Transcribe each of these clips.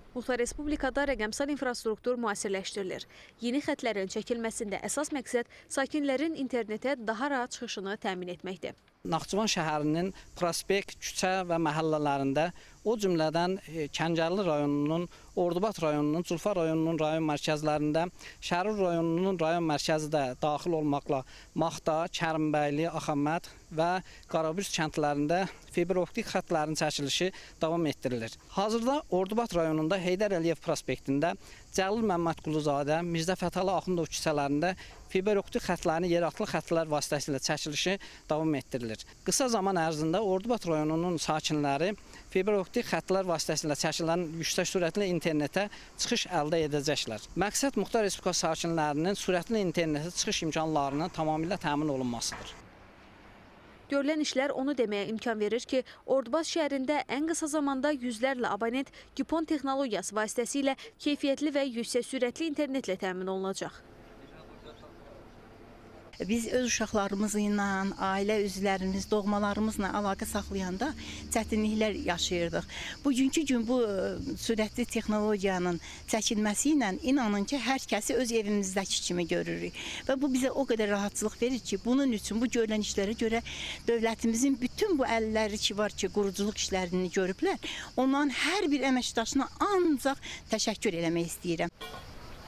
Muxtar Respublikada rəqəmsal infrastruktur müasirləşdirilir. Yeni xətlərin çəkilməsində əsas məqsəd sakinlərin internetə daha rahat çıxışını təmin etməkdir. Naxçıvan şəhərinin prospekt, küçə və məhəllələrində, o cümlədən Kəngərli rayonunun, Ordubad rayonunun, Culfa rayonunun rayon mərkəzlərində, Şərur rayonunun rayon mərkəzi də daxil olmaqla Maxta, Kərimbəyli, Axaməd və Qarabüz kəndlərində fiberoptik xətlərin çəkilişi davam etdirilir. Hazırda Ordubad rayonunda Heydər Əliyev prospektində, Cəlil Məmmədquluzadə, Mirzə Fətəli Axundov küçələrində fiberoptik xətlərin yeraltı xətlər vasitəsilə çəkilişi davam etdirilir. Qısa zaman ərzində Ordubad rayonunun sakinləri fiberoptik xətlər vasitəsilə çəkilən yüksək sürətli internetə çıxış əldə edəcəklər. Məqsəd Muxtar Respublikası sakinlərinin sürətli internetə çıxış imkanlarının tamamilə təmin olunmasıdır. Görülən işlər onu deməyə imkan verir ki, Ordubad şəhərində ən qısa zamanda yüzlərlə abonent GPON texnologiyası vasitəsilə keyfiyyətli və yüksək sürətli internetlə təmin olunacaq. Biz öz uşaqlarımızla, ailə üzvlərimiz, doğmalarımızla əlaqə saxlayanda çətinliklər yaşayırdıq. Bugünkü gün bu sürətli texnologiyanın çəkilməsi ilə inanın ki, hər kəsi öz evimizdəki kimi görürük. Və bu bizə o qədər rahatçılıq verir ki, bunun üçün bu görülən işlərə görə dövlətimizin bütün bu əlləri ki var ki, quruculuq işlərini görüblər, onların hər bir əməkdaşına ancaq təşəkkür eləmək istəyirəm.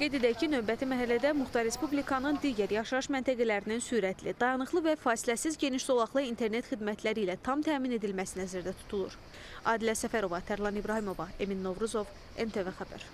Qeyd edək ki, növbəti mərhələdə Muxtar Respublikanın digər yaşayış məntəqələrinin sürətli, dayanıqlı və fasiləsiz geniş zolaqlı internet xidmətləri ilə tam təmin edilməsi nəzərdə tutulur. Adilə Səfərova, Tərlan İbrahimova, Emin Novruzov, MTV Xəbər.